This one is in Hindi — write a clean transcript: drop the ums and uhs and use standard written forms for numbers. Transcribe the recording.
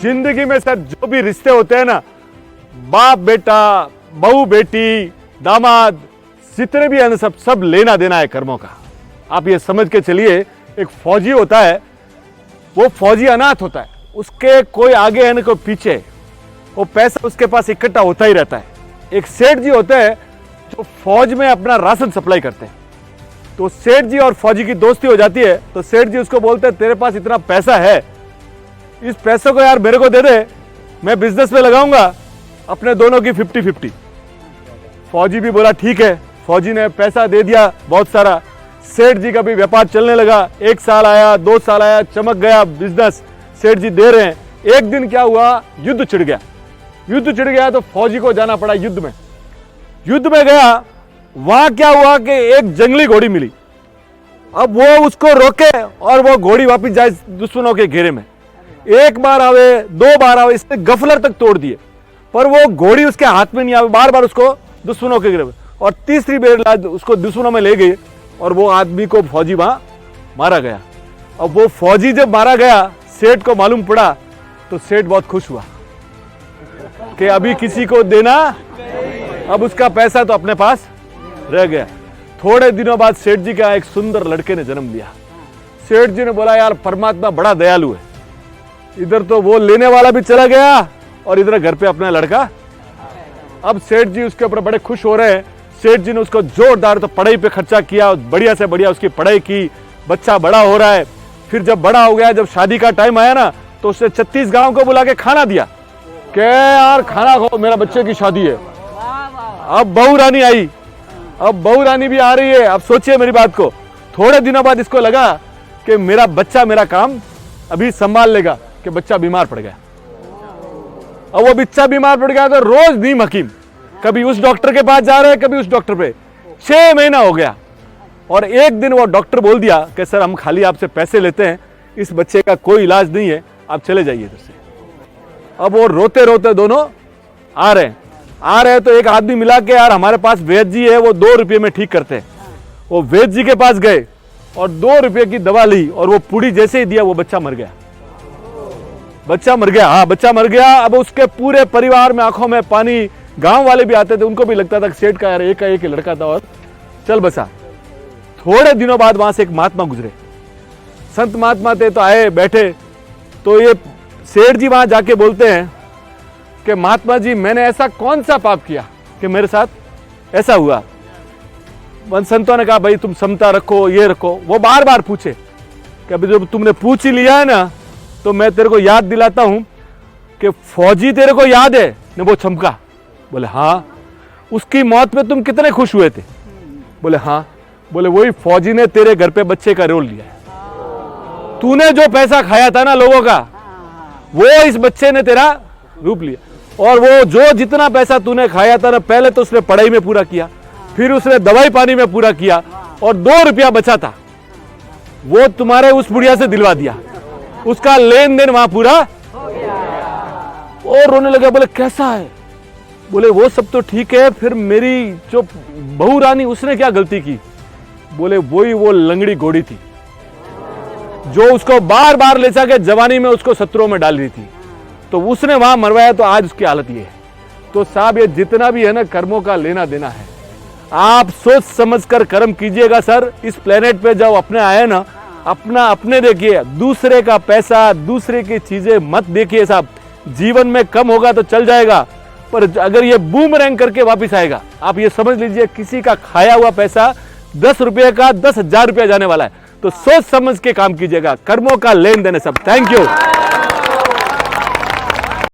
जिंदगी में सर जो भी रिश्ते होते हैं ना, बाप बेटा, बहू बेटी, दामाद, जितने भी हैं सब लेना देना है कर्मों का। आप ये समझ के चलिए, एक फौजी होता है, वो फौजी अनाथ होता है, उसके कोई आगे है ना कोई पीछे, वो पैसा उसके पास इकट्ठा होता ही रहता है। एक सेठ जी होते हैं जो फौज में अपना राशन सप्लाई करते हैं, तो सेठ जी और फौजी की दोस्ती हो जाती है। तो सेठ जी उसको बोलते हैं तेरे पास इतना पैसा है, इस पैसे को यार मेरे को दे दे, मैं बिजनेस में लगाऊंगा, अपने दोनों की 50-50। फौजी भी बोला ठीक है, फौजी ने पैसा दे दिया बहुत सारा। सेठ जी का भी व्यापार चलने लगा, 1 साल आया, 2 साल आया, चमक गया बिजनेस, सेठ जी दे रहे हैं। एक दिन क्या हुआ, युद्ध छिड़ गया। युद्ध छिड़ गया तो फौजी को जाना पड़ा युद्ध में। युद्ध में गया, वहां क्या हुआ कि एक जंगली घोड़ी मिली। अब वो उसको रोके और वो घोड़ी वापस जाए दुश्मनों के घेरे में। 1 बार आवे, 2 बार आवे, इसने गफलर तक तोड़ दिए, पर वो घोड़ी उसके हाथ में नहीं आवे, बार बार उसको दुश्मनों के घेरे में। और तीसरी बार उसको दुश्मनों में ले गई और वो आदमी को फौजी वहां मारा गया। अब वो फौजी जब मारा गया, सेठ को मालूम पड़ा, तो सेठ बहुत खुश हुआ कि अभी किसी को देना, अब उसका पैसा तो अपने पास रह गया। थोड़े दिनों बाद सेठ जी का एक सुंदर लड़के ने जन्म लिया। सेठ जी ने बोला यार परमात्मा बड़ा दयालु है, इधर तो वो लेने वाला भी चला गया और इधर घर पे अपना लड़का। अब सेठ जी उसके ऊपर बड़े खुश हो रहे हैं। सेठ जी ने उसको जोरदार तो पढ़ाई पे खर्चा किया, बढ़िया से बढ़िया उसकी पढ़ाई की, बच्चा बड़ा हो रहा है। फिर जब बड़ा हो गया, जब शादी का टाइम आया ना, तो उसने 36 गांव को बुला के खाना दिया कि यार खाना खाओ, मेरा बच्चे की शादी है। अब बहू रानी आई, अब बहू रानी भी आ रही है। अब सोचिए मेरी बात को, थोड़े दिनों बाद इसको लगा कि मेरा बच्चा मेरा काम अभी संभाल लेगा, कि बच्चा बीमार पड़ गया। अब वो बच्चा बीमार पड़ गया तो रोज नीम हकीम, कभी उस डॉक्टर के पास जा रहे हैं, कभी उस डॉक्टर पे। 6 महीना हो गया और एक दिन वो डॉक्टर बोल दिया कि सर हम खाली आपसे पैसे लेते हैं, इस बच्चे का कोई इलाज नहीं है, आप चले जाइए इधर से। अब वो रोते रोते दोनों आ रहे हैं तो एक आदमी मिला के यार हमारे पास वैद्य जी है, वो 2 रुपये में ठीक करते हैं। वो वैद्य जी के पास गए और 2 रुपये की दवा ली और वो पुड़ी जैसे ही दिया वो बच्चा मर गया। बच्चा मर गया, हाँ बच्चा मर गया। अब उसके पूरे परिवार में आंखों में पानी, गांव वाले भी आते थे, उनको भी लगता था कि सेठ का यार एक ही लड़का था और चल बसा। थोड़े दिनों बाद वहां से एक महात्मा गुजरे, संत महात्मा थे, तो आए बैठे, तो ये सेठ जी वहां जाके बोलते हैं कि महात्मा जी मैंने ऐसा कौन सा पाप किया कि मेरे साथ ऐसा हुआ। संतों ने कहा भाई तुम समता रखो, ये रखो। वो बार बार पूछे कि अभी जब तुमने पूछ ही लिया है ना, तो मैं तेरे को याद दिलाता हूं कि फौजी तेरे को याद है ने, वो चमका। बोले हाँ। उसकी मौत में तुम कितने खुश हुए थे? बोले हाँ। बोले वही फौजी ने तेरे घर पे बच्चे का रोल लिया है। तूने जो पैसा खाया था ना लोगों का, वो इस बच्चे ने तेरा रूप लिया। और वो जो जितना पैसा तूने खाया था ना, पहले तो उसने पढ़ाई में पूरा किया, फिर उसने दवाई पानी में पूरा किया, और 2 रुपया बचा था वो तुम्हारे उस बुढ़िया से दिलवा दिया, उसका लेन देन वहां पूरा। और रोने लगा, बोले कैसा है? बोले वो सब तो ठीक है, फिर मेरी जो बहू रानी उसने क्या गलती की? बोले वही वो लंगड़ी घोड़ी थी जो उसको बार बार ले जाके जवानी में उसको शत्रुओं में डाल रही थी, तो उसने वहां मरवाया, तो आज उसकी हालत ये है। तो साहब ये जितना भी है ना कर्मों का लेना देना है, आप सोच समझ कर कर्म कीजिएगा सर। इस प्लेनेट पे जब अपने आए ना, अपना अपने देखिए, दूसरे का पैसा, दूसरे की चीजें मत देखिए साहब। जीवन में कम होगा तो चल जाएगा, पर अगर ये बूमरैंग करके वापस आएगा, आप ये समझ लीजिए किसी का खाया हुआ पैसा 10 रुपये का 10,000 रुपया जाने वाला है। तो सोच समझ के काम कीजिएगा, कर्मों का लेन देन है सब। Thank you.